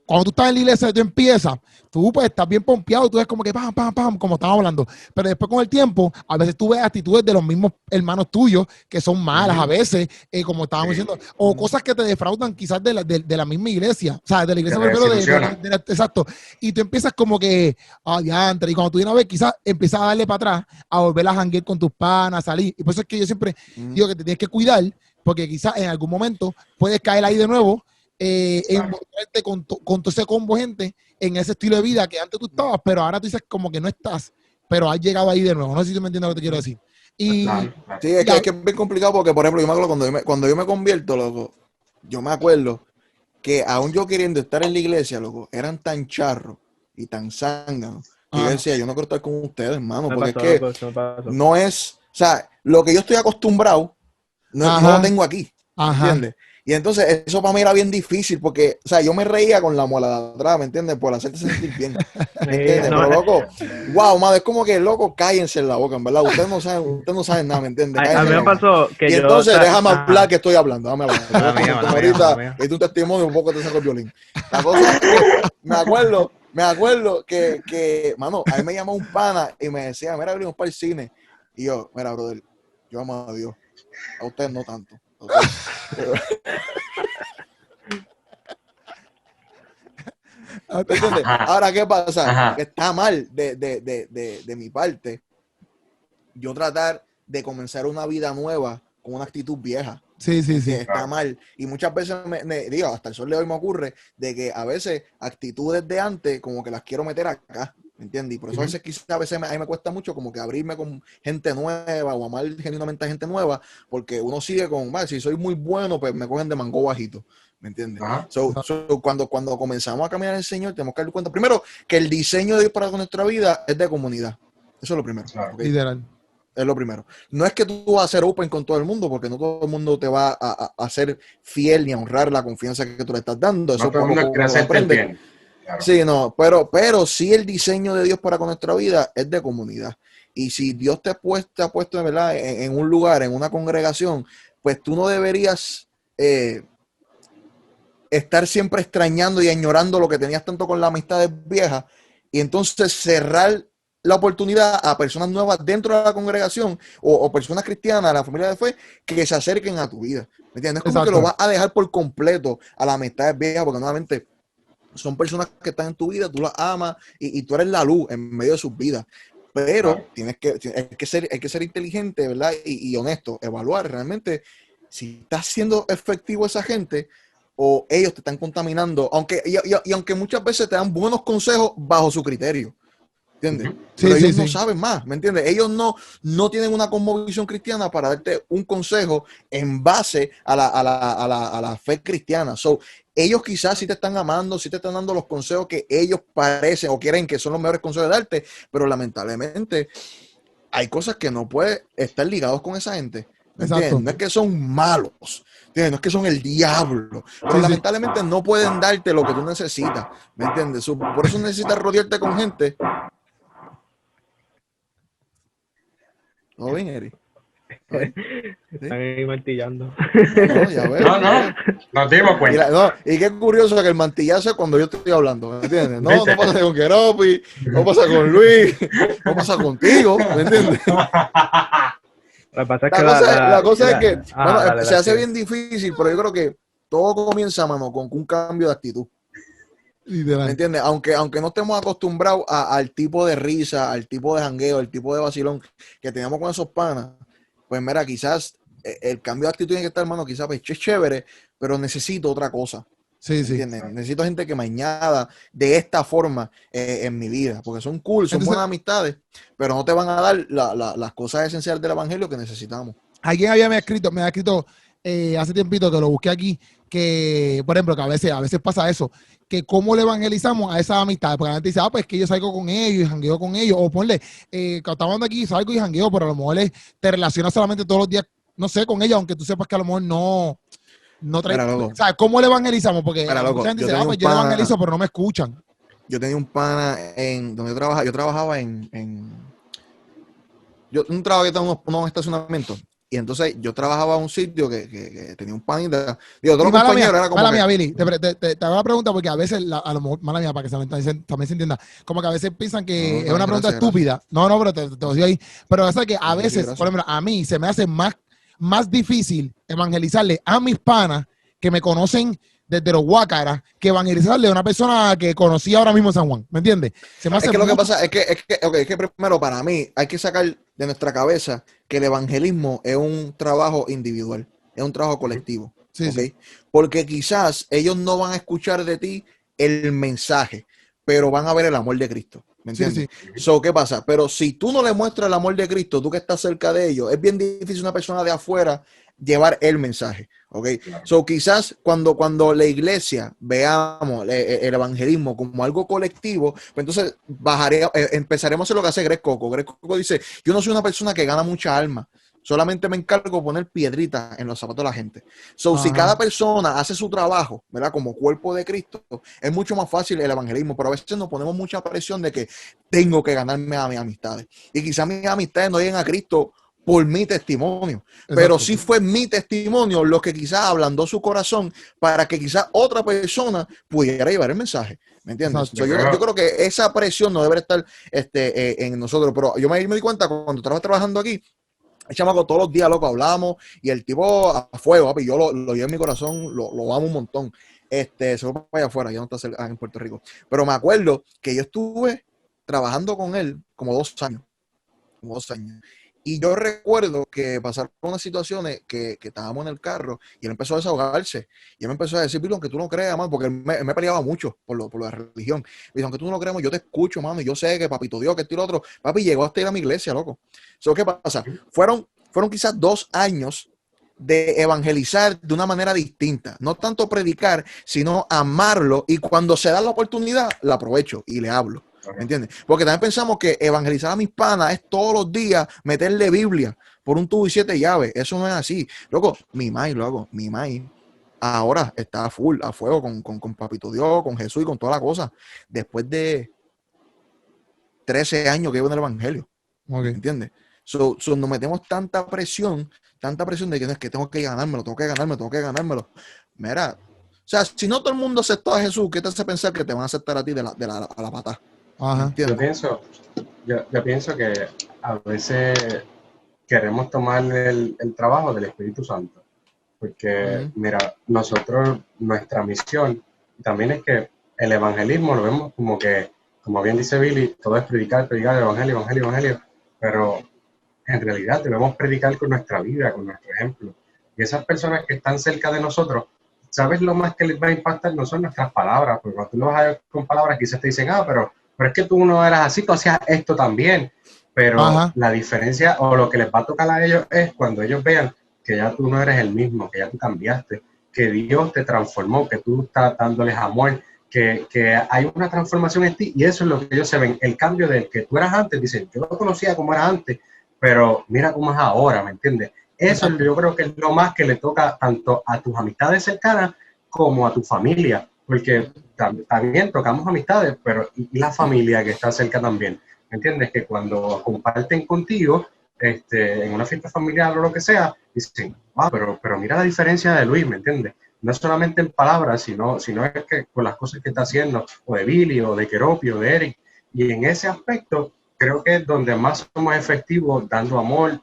cuando tú estás en la iglesia, tú empiezas, tú pues estás bien pompeado, tú ves como que pam, pam, pam, como estamos hablando. Pero después con el tiempo, a veces tú ves actitudes de los mismos hermanos tuyos que son malas a veces, como estábamos diciendo, o cosas que te defraudan quizás de la misma iglesia, o sea, de la iglesia, exacto. Y tú empiezas como que, diantre, y cuando tú vienes a ver, quizás empiezas a darle para atrás, a volver a janguear con tus panas, a salir. Y por eso es que yo siempre digo que te tienes que cuidar, porque quizás en algún momento puedes caer ahí de nuevo, envolverte con todo ese combo gente en ese estilo de vida que antes tú estabas, pero ahora tú dices como que no estás, pero has llegado ahí de nuevo. No sé si tú me entiendes lo que te quiero decir. Y
sí, es que es bien complicado porque, por ejemplo, yo me acuerdo cuando yo me convierto, loco, yo me acuerdo que aún yo queriendo estar en la iglesia, loco, eran tan charros y tan zánganos que yo decía, yo no quiero estar con ustedes, hermano, porque es que no es, o sea, lo que yo estoy acostumbrado no lo tengo aquí, ¿entiendes? Y entonces eso para mí era bien difícil porque, o sea, yo me reía con la muela de atrás, ¿me entiendes? Por hacerte sentir bien, ¿me entiendes? Pero loco, wow, madre, es como que, loco, cállense en la boca, en verdad. Ustedes no saben nada, ¿me entiendes?
A mí me pasó que
y entonces déjame hablar que estoy hablando, déjame hablar. Ahorita, es un testimonio, un poco te saco el violín. La cosa es que me acuerdo que, mano, a mí me llamó un pana y me decía, mira, abrimos para el cine. Y yo, mira, brother, yo amo a Dios, a ustedes no tanto. Ahora, ¿qué pasa? Está mal de mi parte yo tratar de comenzar una vida nueva con una actitud vieja.
Sí.
Está mal. Y muchas veces, digo, hasta el sol de hoy me ocurre de que a veces actitudes de antes como que las quiero meter acá, ¿me entiendes? Y por eso a veces quizás a veces a mí me cuesta mucho como que abrirme con gente nueva o amar genuinamente a gente nueva, porque uno sigue con, si soy muy bueno, pues me cogen de mango bajito, ¿me entiendes? Cuando comenzamos a caminar en el Señor, tenemos que dar cuenta, primero, que el diseño de Dios para nuestra vida es de comunidad. Eso es lo primero. ¿Okay?
Literal.
Es lo primero. No es que tú vas a ser open con todo el mundo, porque no todo el mundo te va a ser fiel ni a honrar la confianza que tú le estás dando. Eso
no todo el mundo quiere hacerte el bien.
Claro. Sí, no, pero sí el diseño de Dios para con nuestra vida es de comunidad. Y si Dios te ha puesto de verdad en un lugar, en una congregación, pues tú no deberías estar siempre extrañando y añorando lo que tenías tanto con las amistades viejas y entonces cerrar la oportunidad a personas nuevas dentro de la congregación o personas cristianas, a la familia de fe, que se acerquen a tu vida. ¿Me entiendes? No es como que lo vas a dejar por completo a las amistades viejas, porque nuevamente son personas que están en tu vida, tú las amas y tú eres la luz en medio de sus vidas. Pero hay que ser inteligente, ¿verdad? Y honesto, evaluar realmente si está siendo efectivo esa gente o ellos te están contaminando, y aunque muchas veces te dan buenos consejos bajo su criterio. ¿Entiendes? Pero ellos no saben más, ¿me entiendes? Ellos no tienen una cosmovisión cristiana para darte un consejo en base a la fe cristiana. Ellos quizás sí te están amando, sí te están dando los consejos que ellos parecen o quieren que son los mejores consejos de darte, pero lamentablemente hay cosas que no puedes estar ligados con esa gente. ¿Me entiendes? No es que son malos, ¿entiendes? No es que son el diablo, pero lamentablemente no pueden darte lo que tú necesitas, ¿me entiendes? Por eso necesitas rodearte con gente. ¿Todo bien, Eri?
Están ahí martillando.
No, ya ves.
Nos dimos cuenta.
Y qué curioso que el martillazo es cuando yo estoy hablando, ¿me entiendes? No pasa con Keropi, no pasa con Luis, no pasa contigo, ¿me entiendes? La cosa es que se hace bien difícil, pero yo creo que todo comienza, mano, con un cambio de actitud. ¿Me entiendes? Aunque no estemos acostumbrados al tipo de risa, al tipo de jangueo, al tipo de vacilón que teníamos con esos panas, pues mira, quizás el cambio de actitud tiene que estar, hermano, quizás pues, es chévere, pero necesito otra cosa. ¿Entiendes? Necesito gente que me añada de esta forma en mi vida, porque son cool, son buenas amistades, pero no te van a dar las cosas esenciales del evangelio que necesitamos.
Alguien me ha escrito hace tiempito que lo busqué aquí, que, por ejemplo, que a veces pasa eso, que cómo le evangelizamos a esas amistades, porque la gente dice, pues que yo salgo con ellos y jangueo con ellos, o ponle, que estamos aquí, salgo y jangueo, pero a lo mejor te relacionas solamente todos los días, no sé, con ellos, aunque tú sepas que a lo mejor no trae, o sea, ¿cómo le evangelizamos? Porque mucha gente dice, pues yo le evangelizo, pero no me escuchan.
Yo tenía un pana en donde yo trabajaba en un trabajo que estaba en unos estacionamientos. Y entonces yo trabajaba en un sitio que tenía un panita. Digo, todos los compañeros era como.
Mala mía, Billy. Te hago una pregunta porque a veces, a lo mejor, mala mía, para que también se entienda. Como que a veces piensan que es una pregunta estúpida. No, pero te lo digo ahí. Pero pasa que a veces, por ejemplo, a mí se me hace más difícil evangelizarle a mis panas que me conocen desde los Guácaras que evangelizarle a una persona que conocí ahora mismo en San Juan. ¿Me entiendes?
Es que lo que pasa es que primero para mí hay que sacar de nuestra cabeza que el evangelismo es un trabajo individual, es un trabajo colectivo. Sí. Porque quizás ellos no van a escuchar de ti el mensaje, pero van a ver el amor de Cristo. ¿Me entiendes? Sí. ¿Qué pasa? Pero si tú no le muestras el amor de Cristo, tú que estás cerca de ellos, es bien difícil una persona de afuera llevar el mensaje. Claro. Quizás cuando la iglesia veamos el evangelismo como algo colectivo, pues entonces empezaremos a hacer lo que hace Greg Coco. Greg Coco dice, yo no soy una persona que gana mucha alma, solamente me encargo de poner piedritas en los zapatos de la gente. Si cada persona hace su trabajo, ¿verdad? Como cuerpo de Cristo, es mucho más fácil el evangelismo, pero a veces nos ponemos mucha presión de que tengo que ganarme a mis amistades. Y quizás mis amistades no lleguen a Cristo por mi testimonio. Exacto. Pero sí fue mi testimonio lo que quizás ablandó su corazón para que quizás otra persona pudiera llevar el mensaje. ¿Me entiendes? Yo creo que esa presión no debe estar en nosotros. Pero yo me di cuenta cuando estaba trabajando aquí, el chamaco todos los días, loco, hablamos y el tipo a fuego, papi, yo lo llevo en mi corazón, lo amo un montón. Se fue para allá afuera, ya no está en Puerto Rico. Pero me acuerdo que yo estuve trabajando con él como 2 años. Y yo recuerdo que pasaron unas situaciones que estábamos en el carro y él empezó a desahogarse. Y él me empezó a decir, Pilo, aunque tú no creas, mano, porque él me peleaba mucho por la religión. Me dijo, aunque tú no lo creas, yo te escucho, mano, y yo sé que papito Dios, que esto y lo otro. Papi, llegó hasta ir a mi iglesia, loco. ¿Qué pasa? Fueron quizás 2 años de evangelizar de una manera distinta. No tanto predicar, sino amarlo. Y cuando se da la oportunidad, la aprovecho y le hablo. ¿Me entiendes? Porque también pensamos que evangelizar a mis panas es todos los días meterle Biblia por un tubo y 7 llaves. Eso no es así. Loco, mi maíz ahora está full, a fuego con Papito Dios, con Jesús y con toda la cosa. Después de 13 años que llevo en el evangelio. ¿Me entiendes? Nos metemos tanta presión de que no es que tengo que ganármelo. Mira, o sea, si no todo el mundo aceptó a Jesús, ¿qué te hace pensar que te van a aceptar a ti a la patada?
Ajá.
Yo pienso que a veces queremos tomar el trabajo del Espíritu Santo, porque mira, nosotros, nuestra misión también es que el evangelismo lo vemos como que, como bien dice Billy, todo es predicar el evangelio, pero en realidad debemos predicar con nuestra vida, con nuestro ejemplo. Y esas personas que están cerca de nosotros, ¿sabes lo más que les va a impactar? No son nuestras palabras, porque cuando tú lo vas a ver con palabras, quizás te dicen, pero es que tú no eras así, tú hacías esto también. Pero la diferencia o lo que les va a tocar a ellos es cuando ellos vean que ya tú no eres el mismo, que ya tú cambiaste, que Dios te transformó, que tú estás dándoles amor, que hay una transformación en ti, y eso es lo que ellos se ven, el cambio del que tú eras antes. Dicen, yo no conocía cómo era antes, pero mira cómo es ahora, ¿me entiendes? Eso yo creo que es lo más que le toca tanto a tus amistades cercanas como a tu familia, porque también tocamos amistades, pero y la familia que está cerca también, ¿me entiendes? Que cuando comparten contigo, en una fiesta familiar o lo que sea, dicen, pero mira la diferencia de Luis, ¿me entiendes? No solamente en palabras, sino es que con las cosas que está haciendo, o de Billy, o de Keropi, o de Eric, y en ese aspecto creo que es donde más somos efectivos, dando amor,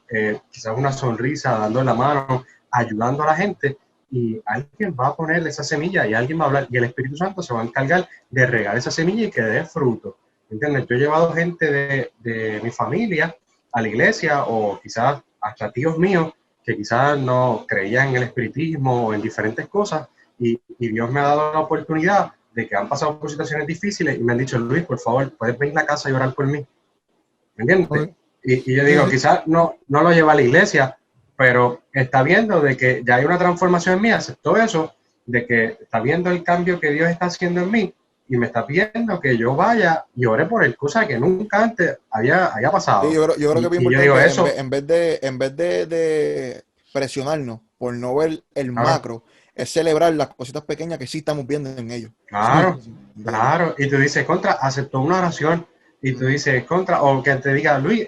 quizás una sonrisa, dando la mano, ayudando a la gente, y alguien va a poner esa semilla y alguien va a hablar, y el Espíritu Santo se va a encargar de regar esa semilla y que dé fruto. ¿Entiendes? Yo he llevado gente de mi familia a la iglesia, o quizás hasta tíos míos que quizás no creían en el espiritismo o en diferentes cosas, y Dios me ha dado la oportunidad de que han pasado por situaciones difíciles y me han dicho, Luis, por favor, puedes venir a la casa y orar por mí. ¿Me entiendes? Y yo digo, quizás no lo lleva a la iglesia, pero está viendo de que ya hay una transformación en mí, aceptó eso, de que está viendo el cambio que Dios está haciendo en mí, y me está pidiendo que yo vaya y ore por él, cosa que nunca antes había pasado.
Sí, yo creo que es bien importante,
digo eso,
en vez de presionarnos por no ver el macro, es celebrar las cositas pequeñas que sí estamos viendo en ellos.
Claro. Y tú dices, aceptó una oración, y tú dices, o que te diga, Luis,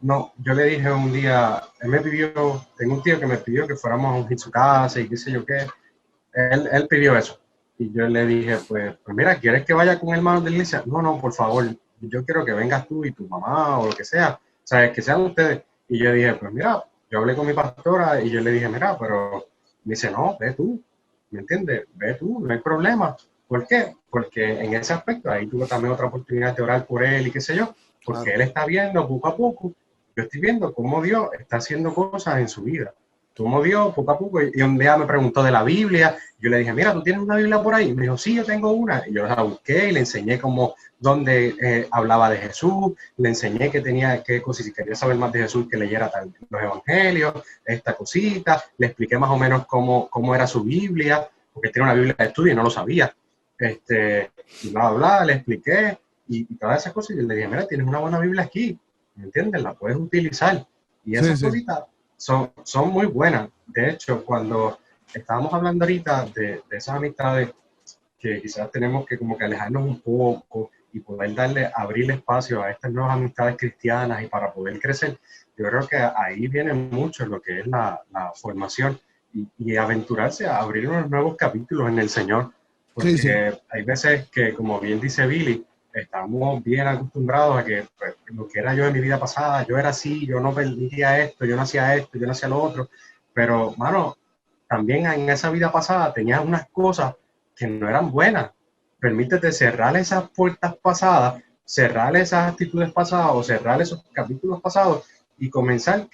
no, yo le dije un día, él me pidió, tengo un tío que me pidió que fuéramos a su casa y qué sé yo qué, él pidió eso. Y yo le dije, pues mira, ¿quieres que vaya con hermanos de la iglesia? No, por favor, yo quiero que vengas tú y tu mamá o lo que sea, ¿sabes? Que sean ustedes. Y yo dije, pues mira, yo hablé con mi pastora y yo le dije, mira, pero me dice, no, ve tú, ¿me entiendes? Ve tú, no hay problema. ¿Por qué? Porque en ese aspecto ahí tuve también otra oportunidad de orar por él y qué sé yo, porque él está viendo poco a poco, yo estoy viendo cómo Dios está haciendo cosas en su vida. Cómo Dios poco a poco, y un día me preguntó de la Biblia, yo le dije, mira, ¿tú tienes una Biblia por ahí? Y me dijo, sí, yo tengo una, y yo la busqué y le enseñé dónde hablaba de Jesús, le enseñé qué cosas, si quería saber más de Jesús, que leyera los evangelios, esta cosita, le expliqué más o menos cómo era su Biblia, porque tiene una Biblia de estudio y no lo sabía, y le expliqué, y todas esas cosas, y le dije, mira, tienes una buena Biblia aquí, ¿me entiendes? La puedes utilizar, y esas cositas son muy buenas. De hecho, cuando estábamos hablando ahorita de esas amistades que quizás tenemos que como que alejarnos un poco y poder abrirle espacio a estas nuevas amistades cristianas y para poder crecer, yo creo que ahí viene mucho lo que es la formación y aventurarse a abrir unos nuevos capítulos en el Señor, porque hay veces que, como bien dice Billy, estamos bien acostumbrados a que pues, lo que era yo en mi vida pasada, yo era así, yo no permitía esto, yo no hacía esto, yo no hacía lo otro, pero, mano, también en esa vida pasada tenías unas cosas que no eran buenas. Permítete cerrar esas puertas pasadas, cerrar esas actitudes pasadas o cerrar esos capítulos pasados y comenzar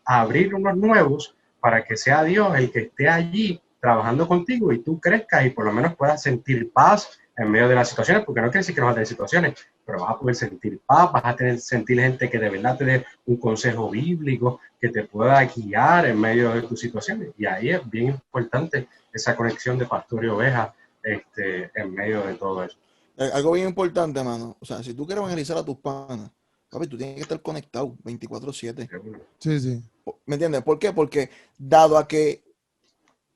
a abrir unos nuevos para que sea Dios el que esté allí trabajando contigo y tú crezcas y por lo menos puedas sentir paz en medio de las situaciones, porque no quiere decir que no vas a tener situaciones, pero vas a poder sentir paz, vas a sentir gente que de verdad te dé un consejo bíblico, que te pueda guiar en medio de tus situaciones. Y ahí es bien importante esa conexión de pastor y oveja en medio de todo eso.
Algo bien importante, mano. O sea, si tú quieres evangelizar a tus panas, papi, tú tienes que estar conectado 24/7.
Sí, sí.
¿Me entiendes? ¿Por qué? Porque dado a que,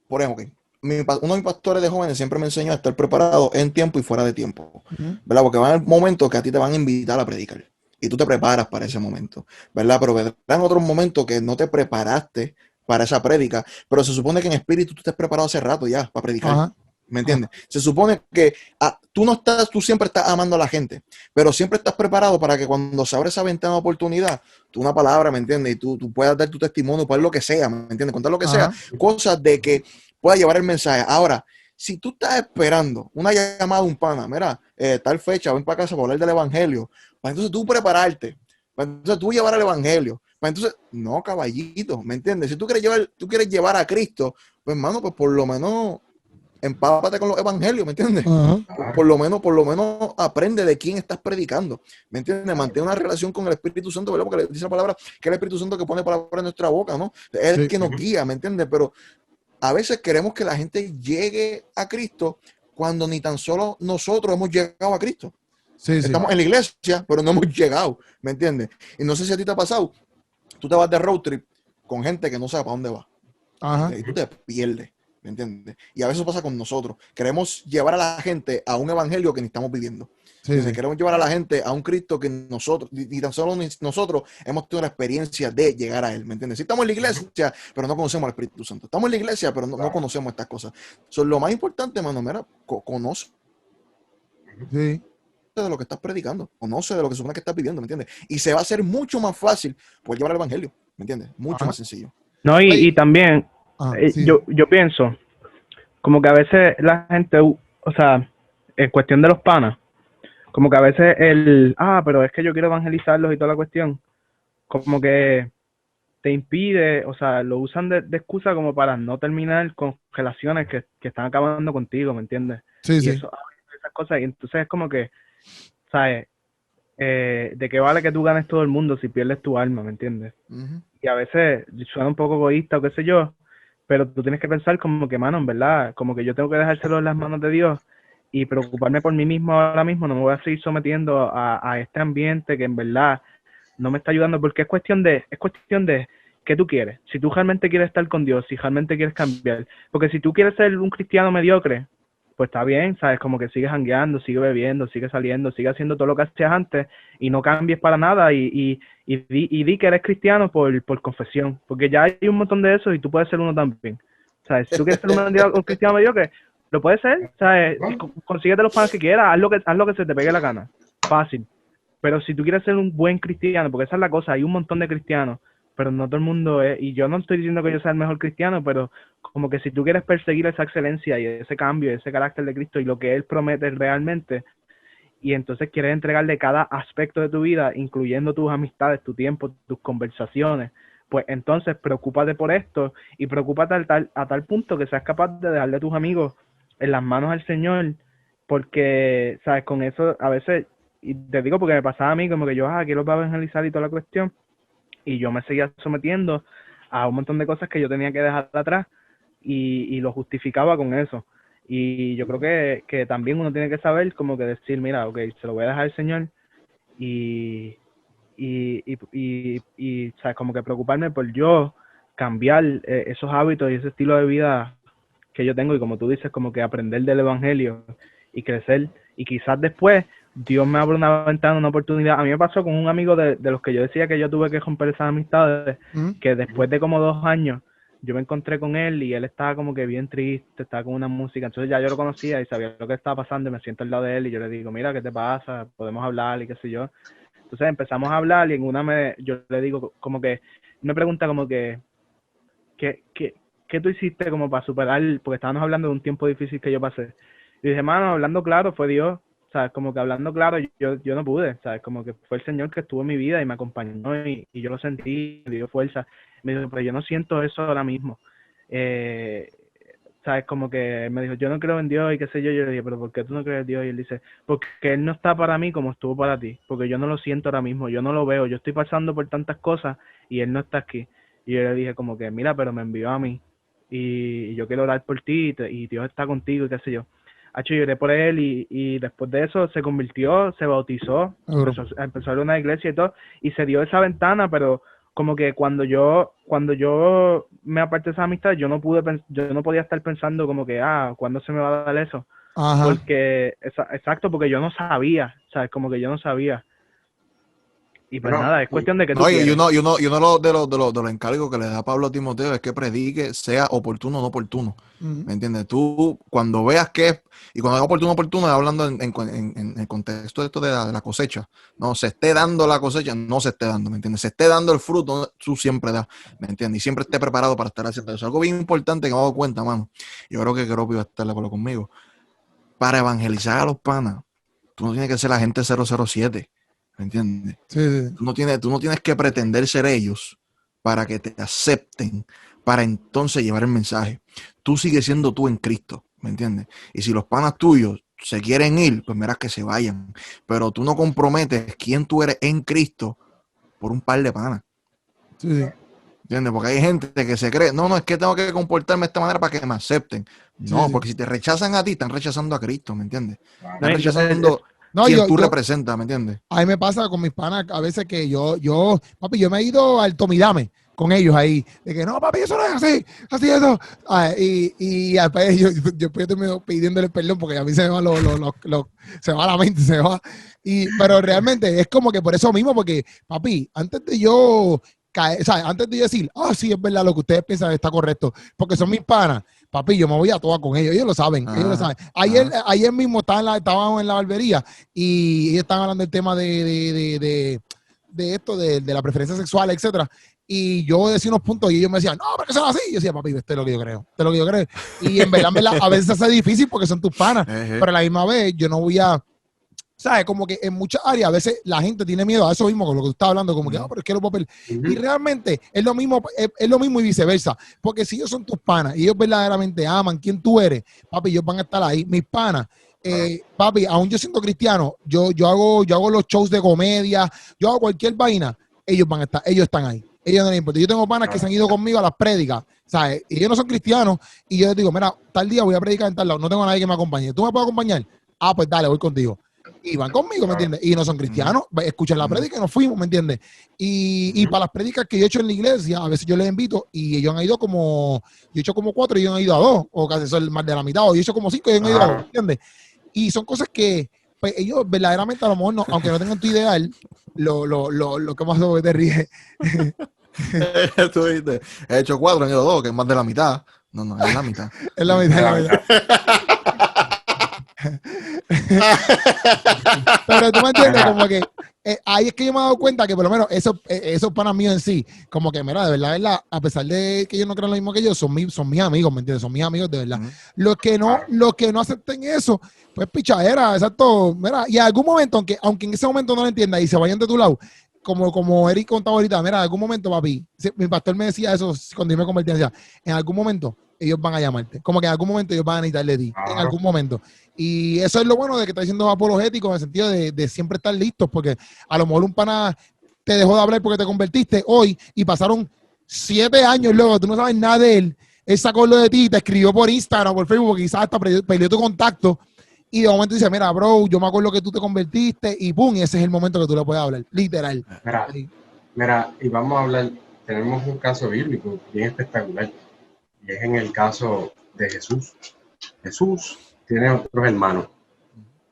por ejemplo, uno de mis pastores de jóvenes siempre me enseñó a estar preparado en tiempo y fuera de tiempo, ¿verdad? Porque va a haber momentos que a ti te van a invitar a predicar y tú te preparas para ese momento, ¿verdad? Pero vendrán otros momentos que no te preparaste para esa prédica, pero se supone que en espíritu tú estés preparado hace rato ya para predicar. Ajá. ¿Me entiendes? Se supone que tú siempre estás amando a la gente, pero siempre estás preparado para que cuando se abre esa ventana de oportunidad, tú una palabra, ¿me entiendes? Y tú puedas dar tu testimonio, puedes lo que sea, ¿me entiendes? Contar lo que sea, cosas de que pueda llevar el mensaje. Ahora, si tú estás esperando una llamada de un pana, mira, tal fecha, ven para casa para hablar del evangelio, para entonces tú prepararte, para entonces tú llevar el evangelio, para entonces, no, caballito, ¿me entiendes? Si tú quieres llevar a Cristo, pues hermano, pues por lo menos empápate con los evangelios, ¿me entiendes? Por lo menos aprende de quién estás predicando, ¿me entiendes? Mantén una relación con el Espíritu Santo, ¿verdad? Porque dice la palabra que es el Espíritu Santo que pone palabras en nuestra boca, ¿no? Es el que nos guía, ¿me entiendes? Pero a veces queremos que la gente llegue a Cristo cuando ni tan solo nosotros hemos llegado a Cristo. Estamos en la iglesia, pero no hemos llegado, ¿me entiendes? Y no sé si a ti te ha pasado, tú te vas de road trip con gente que no sabe para dónde va. Y tú te pierdes. ¿Me entiendes? Y a veces pasa con nosotros. Queremos llevar a la gente a un evangelio que ni estamos viviendo. Queremos llevar a la gente a un Cristo que nosotros, ni tan solo nosotros hemos tenido la experiencia de llegar a Él. ¿Me entiendes? Sí, estamos en la iglesia, pero no conocemos al Espíritu Santo. Estamos en la iglesia, pero no conocemos estas cosas. Lo más importante, hermano, mira, conoce de lo que estás predicando. Conoce de lo que supone que estás viviendo, ¿me entiendes? Y se va a hacer mucho más fácil poder llevar el evangelio. ¿Me entiendes? Mucho más sencillo.
No, y también... yo pienso como que a veces la gente, o sea, en cuestión de los panas, como que a veces pero es que yo quiero evangelizarlos y toda la cuestión, como que te impide, o sea, lo usan de excusa como para no terminar con relaciones que están acabando contigo, ¿me entiendes? Y eso, esas cosas, y entonces es como que, ¿sabes? ¿De qué vale que tú ganes todo el mundo si pierdes tu alma, ¿me entiendes? Y a veces suena un poco egoísta o qué sé yo, pero tú tienes que pensar como que, mano, en verdad, como que yo tengo que dejárselo en las manos de Dios y preocuparme por mí mismo ahora mismo. No me voy a seguir sometiendo a este ambiente que en verdad no me está ayudando, porque es cuestión de qué tú quieres. Si tú realmente quieres estar con Dios, si realmente quieres cambiar, porque si tú quieres ser un cristiano mediocre, pues está bien, ¿sabes? Como que sigues jangueando, sigue bebiendo, sigue saliendo, sigue haciendo todo lo que hacías antes y no cambies para nada y di que eres cristiano por confesión, porque ya hay un montón de eso y tú puedes ser uno también, ¿sabes? Si tú quieres ser un cristiano mediocre, lo puedes ser, ¿sabes? Consíguete los panes que quieras, haz lo que se te pegue la gana, fácil. Pero si tú quieres ser un buen cristiano, porque esa es la cosa, hay un montón de cristianos, pero no todo el mundo es, y yo no estoy diciendo que yo sea el mejor cristiano, pero como que si tú quieres perseguir esa excelencia y ese cambio, ese carácter de Cristo y lo que Él promete realmente, y entonces quieres entregarle cada aspecto de tu vida, incluyendo tus amistades, tu tiempo, tus conversaciones, pues entonces preocúpate por esto y preocúpate a tal punto que seas capaz de dejarle a tus amigos en las manos al Señor, porque, ¿sabes? Con eso a veces, y te digo porque me pasaba a mí, como que yo, aquí los voy a evangelizar y toda la cuestión, y yo me seguía sometiendo a un montón de cosas que yo tenía que dejar atrás y lo justificaba con eso. Y yo creo que también uno tiene que saber como que decir, mira, ok, se lo voy a dejar al Señor y ¿sabes? Como que preocuparme por yo cambiar esos hábitos y ese estilo de vida que yo tengo y como tú dices, como que aprender del Evangelio y crecer y quizás después Dios me abre una ventana, una oportunidad. A mí me pasó con un amigo de los que yo decía que yo tuve que romper esas amistades, que después de como 2 años yo me encontré con él y él estaba como que bien triste, estaba con una música, entonces ya yo lo conocía y sabía lo que estaba pasando y me siento al lado de él y yo le digo, mira, ¿qué te pasa? Podemos hablar y qué sé yo. Entonces empezamos a hablar y en una yo le digo como que, me pregunta como que, ¿qué tú hiciste como para superar? Porque estábamos hablando de un tiempo difícil que yo pasé. Y dije, mano, hablando claro, fue Dios. ¿sabes? Como que hablando claro, yo no pude, ¿sabes? Como que fue el Señor que estuvo en mi vida y me acompañó y yo lo sentí, me dio fuerza. Me dijo, pero yo no siento eso ahora mismo. ¿Sabes? Como que me dijo, yo no creo en Dios y qué sé yo. Yo le dije, pero ¿por qué tú no crees en Dios? Y él dice, porque Él no está para mí como estuvo para ti, porque yo no lo siento ahora mismo, yo no lo veo, yo estoy pasando por tantas cosas y Él no está aquí. Y yo le dije como que, mira, pero me envió a mí y yo quiero orar por ti y Dios está contigo y qué sé yo. Yo lloré por él y después de eso se convirtió, se bautizó, empezó a ir a una iglesia y todo, y se dio esa ventana, pero como que cuando yo me aparté de esa amistad, yo no podía estar pensando como que, ¿cuándo se me va a dar eso?
Ajá.
Porque, exacto, porque yo no sabía, ¿sabes? Como que yo no sabía. Y pues nada, es cuestión de que tú
quieres.
Y
uno de los encargos que le da Pablo a Timoteo es que predique, sea oportuno o no oportuno. ¿Me entiendes? Tú, cuando veas que, y cuando es oportuno, hablando en el contexto de esto de la cosecha, no se esté dando la cosecha, no se esté dando, ¿me entiendes? Se esté dando el fruto, tú siempre das, ¿me entiendes? Y siempre esté preparado para estar haciendo eso. Algo bien importante que me he dado cuenta, mano. Yo creo que Keropi va a estar de acuerdo conmigo. Para evangelizar a los panas, tú no tienes que ser la gente 007. ¿Me entiendes?
Sí.
Tú no tienes que pretender ser ellos para que te acepten, para entonces llevar el mensaje. Tú sigues siendo tú en Cristo, ¿me entiendes? Y si los panas tuyos se quieren ir, pues mira que se vayan. Pero tú no comprometes quién tú eres en Cristo por un par de panas.
Sí.
¿Entiendes? Porque hay gente que se cree, no, es que tengo que comportarme de esta manera para que me acepten. No, porque si te rechazan a ti, están rechazando a Cristo, ¿me entiendes? Están rechazando quien tú representas, ¿me entiendes?
A mí me pasa con mis panas a veces que papi, yo me he ido al Tomidame con ellos ahí, de que no, papi, eso no es así eso. Y después yo termino pidiéndole perdón porque a mí se me va se va la mente, se va. Pero realmente es como que por eso mismo, porque, papi, antes de yo antes de yo decir, sí, es verdad, lo que ustedes piensan está correcto, porque son mis panas, papi, yo me voy a todas con ellos lo saben, ellos lo saben. Ayer mismo estábamos en la barbería y ellos estaban hablando del tema de esto, de la preferencia sexual, etcétera. Y yo decía unos puntos y ellos me decían, no, pero que son así. Y yo decía, papi, esto es lo que yo creo, esto es lo que yo creo. Y en verdad, a veces se hace difícil porque son tus panas, pero a la misma vez yo no voy a, ¿sabes? Como que en muchas áreas a veces la gente tiene miedo a eso mismo, con lo que tú estás hablando, como que, pero es que los papeles. Y realmente es lo mismo y viceversa. Porque si ellos son tus panas y ellos verdaderamente aman quién tú eres, papi, ellos van a estar ahí. Mis panas, papi, aún yo siendo cristiano, yo hago los shows de comedia, yo hago cualquier vaina, ellos están ahí. Ellos no les importa. Yo tengo panas que se han ido conmigo a las prédicas, ¿sabes? Y ellos no son cristianos y yo les digo, mira, tal día voy a predicar en tal lado, no tengo a nadie que me acompañe. ¿Tú me puedes acompañar? Pues dale, voy contigo. Y van conmigo, ¿me entiendes? Y no son cristianos, escuchan la prédica y nos fuimos, ¿me entiendes? Y para las prédicas que yo he hecho en la iglesia, a veces yo les invito y ellos han ido yo he hecho como 4 y ellos han ido a 2, o casi son más de la mitad, o yo he hecho como 5 y ellos han ido a 2, ¿me entiendes? Y son cosas que pues, ellos verdaderamente a lo mejor, aunque no tengan tu ideal, lo que más te ríe.
Tú dices, he hecho 4, han ido 2, que es más de la mitad. No, es la mitad.
Es la mitad. Pero tú me entiendes, como que ahí es que yo me he dado cuenta que por lo menos esos panas míos en sí, como que mira, de verdad, a pesar de que ellos no crean lo mismo que yo, son mis amigos, ¿me entiendes? Son mis amigos de verdad. Los que no acepten eso, pues pichadera, exacto, mira, y en algún momento, aunque en ese momento no lo entienda y se vayan de tu lado, como Eric contaba ahorita, mira, en algún momento, papi, mi pastor me decía eso cuando yo me convertí, decía, en algún momento ellos van a llamarte, como que en algún momento ellos van a necesitar de ti, en algún momento. Y eso es lo bueno de que está diciendo apologético, en el sentido de siempre estar listos, porque a lo mejor un pana te dejó de hablar porque te convertiste hoy y pasaron 7 años luego, tú no sabes nada de él sacó lo de ti, te escribió por Instagram o por Facebook, porque quizás hasta perdió tu contacto, y de momento dice, mira, bro, yo me acuerdo que tú te convertiste, y pum, ese es el momento que tú le puedes hablar, literal.
Mira, y vamos a hablar, tenemos un caso bíblico bien espectacular, y es en el caso de Jesús. Jesús tiene otros hermanos,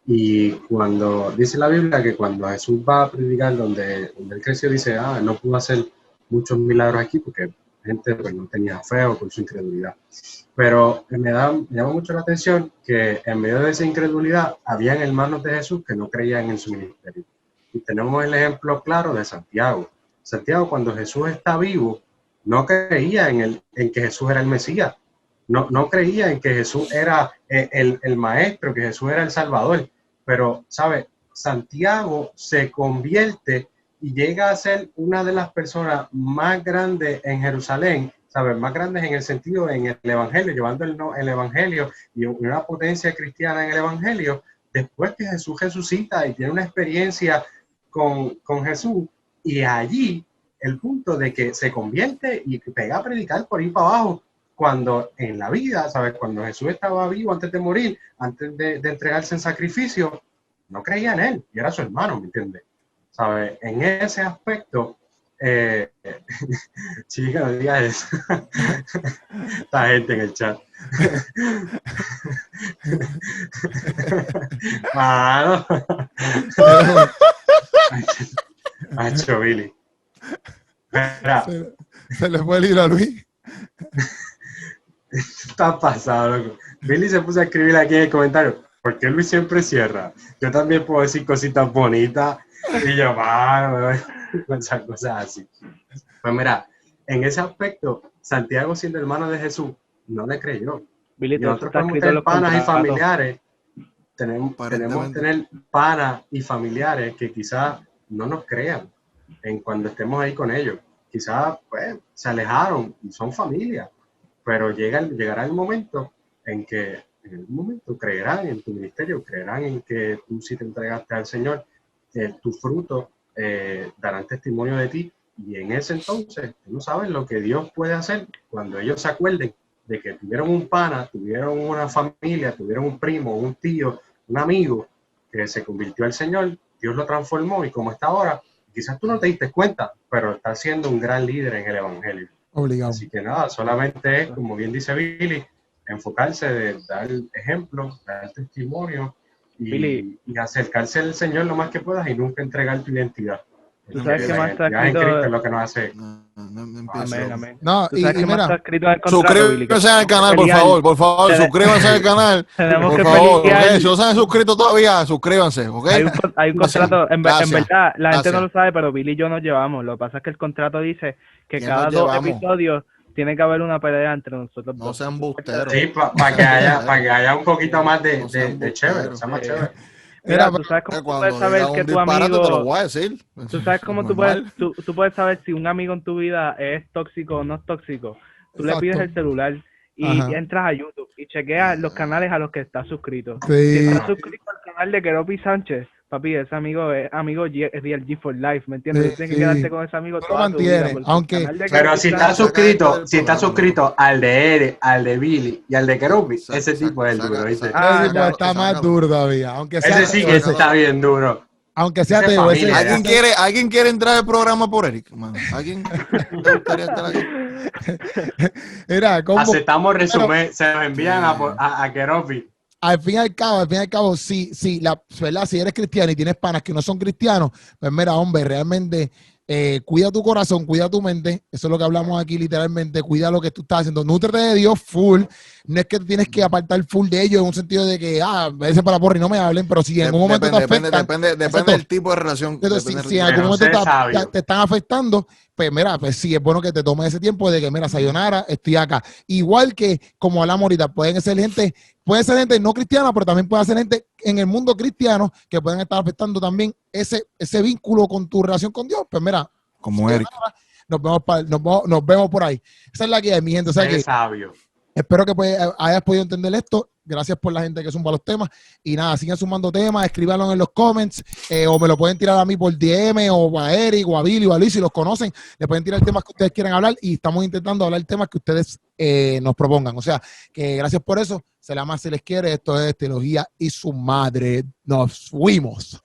y cuando dice la Biblia que cuando Jesús va a predicar donde él creció, dice, no pudo hacer muchos milagros aquí porque gente pues, no tenía fe o por su incredulidad. Pero me llama mucho la atención que en medio de esa incredulidad habían hermanos de Jesús que no creían en su ministerio. Y tenemos el ejemplo claro de Santiago. Santiago, cuando Jesús está vivo, no creía en que Jesús era el Mesías. No creía en que Jesús era el maestro, que Jesús era el Salvador. pero, ¿sabes? Santiago se convierte y llega a ser una de las personas más grandes en Jerusalén, ¿sabes? Más grandes en el sentido, en el Evangelio, llevando el Evangelio y una potencia cristiana en el Evangelio, después que Jesús resucita y tiene una experiencia con Jesús, y allí el punto de que se convierte y pega a predicar por ahí para abajo, cuando en la vida, ¿sabes? Cuando Jesús estaba vivo antes de morir, antes de entregarse en sacrificio, no creía en él y era su hermano, ¿me entiendes? ¿Sabes? En ese aspecto, chica, no digas eso. Esta gente en el chat. Mano. Macho, Billy.
Se le fue el hilo a Luis.
Está pasado, loco. Billy se puso a escribir aquí en el comentario: ¿por qué Luis siempre cierra? Yo también puedo decir cositas bonitas. Y yo, mano, cosas así. Pues mira, en ese aspecto, Santiago, siendo hermano de Jesús, no le creyó.
Billy,
y nosotros podemos tener panas y familiares. Tenemos tener panas y familiares que quizás no nos crean en cuando estemos ahí con ellos. Quizás pues, se alejaron y son familia, pero llegará el momento en que creerán en tu ministerio, creerán en que tú sí te entregaste al Señor, tu fruto darán testimonio de ti, y en ese entonces tú no sabes lo que Dios puede hacer cuando ellos se acuerden de que tuvieron un pana, tuvieron una familia, tuvieron un primo, un tío, un amigo que se convirtió al Señor, Dios lo transformó y como está ahora, quizás tú no te diste cuenta, pero está siendo un gran líder en el Evangelio.
Obligado.
Así que nada, solamente es, como bien dice Billy, enfocarse de dar ejemplo, dar testimonio y acercarse al Señor lo más que puedas y nunca entregar tu identidad.
¿Tú sabes qué más está escrito?
En Cristo es lo que nos hace.
Amén, amén.
No,
¿Tú sabes qué más está escrito en el contrato,
suscríbanse al canal, por favor, suscríbanse al canal.
Tenemos
por
que
favor,
pelear.
okay. Si no se han suscrito todavía, suscríbanse, ¿ok?
Hay un contrato, en verdad, la gente
Gracias.
no lo sabe, pero Billy y yo nos llevamos. Lo que pasa es que el contrato dice que
Ya
cada
nos
2
llevamos.
episodios tiene que haber una pelea entre nosotros
No
dos.
sean busteros.
Sí, para que haya un poquito más de chévere, sea más chévere.
Mira, tú sabes cómo tú puedes saber que tu amigo...
te lo voy a decir.
Tú sabes cómo tú puedes saber si un amigo en tu vida es tóxico o no es tóxico. Tú
Exacto.
le pides el celular y entras a YouTube y chequeas los canales a los que estás suscrito.
Sí.
Si estás suscrito al canal de Keropi Sánchez, papi, ese amigo es real G for life, ¿me entiendes? Tú tienes que quedarte con ese amigo
Tú
toda
lo
tu vida.
mantienes, aunque...
Pero si estás suscrito al de Ere, al de Billy y al de Keropi, ese tipo es el duro, ¿viste?
Ese tipo está más duro todavía, aunque sea...
Ese sí que está bien duro.
Aunque sea
Ese
teo,
familia,
¿Alguien quiere entrar al programa por Eric? Mano? ¿Alguien le gustaría estar aquí?
Mira, ¿cómo?
Aceptamos resumen, se lo envían a Keropi.
Al fin y al cabo, ¿verdad? Si eres cristiano y tienes panas que no son cristianos, pues mira, hombre, realmente cuida tu corazón, cuida tu mente. Eso es lo que hablamos aquí literalmente. Cuida lo que tú estás haciendo. Nútrete de Dios full. No es que tienes que apartar full de ellos en un sentido de que, veces para la porra y no me hablen, pero si en algún momento te afectan.
Depende del tipo de relación.
Si en algún momento te están afectando, pues mira, pues sí, es bueno que te tomes ese tiempo de que, mira, sayonara, estoy acá. Igual que, como hablamos ahorita, puede ser gente no cristiana, pero también puede ser gente en el mundo cristiano que pueden estar afectando también ese vínculo con tu relación con Dios. Pues mira,
como Eric.
Nos vemos por ahí. Esa es la que hay, mi gente. O sea que
sabio.
espero que hayas podido entender esto. Gracias por la gente que suma los temas. Y nada, sigan sumando temas, escríbanlo en los comments, o me lo pueden tirar a mí por DM, o a Eric, o a Billy, o a Luis, si los conocen. Le pueden tirar temas que ustedes quieran hablar y estamos intentando hablar temas que ustedes nos propongan. O sea, que gracias por eso. Se la más se les quiere. Esto es Teología y su madre. Nos fuimos.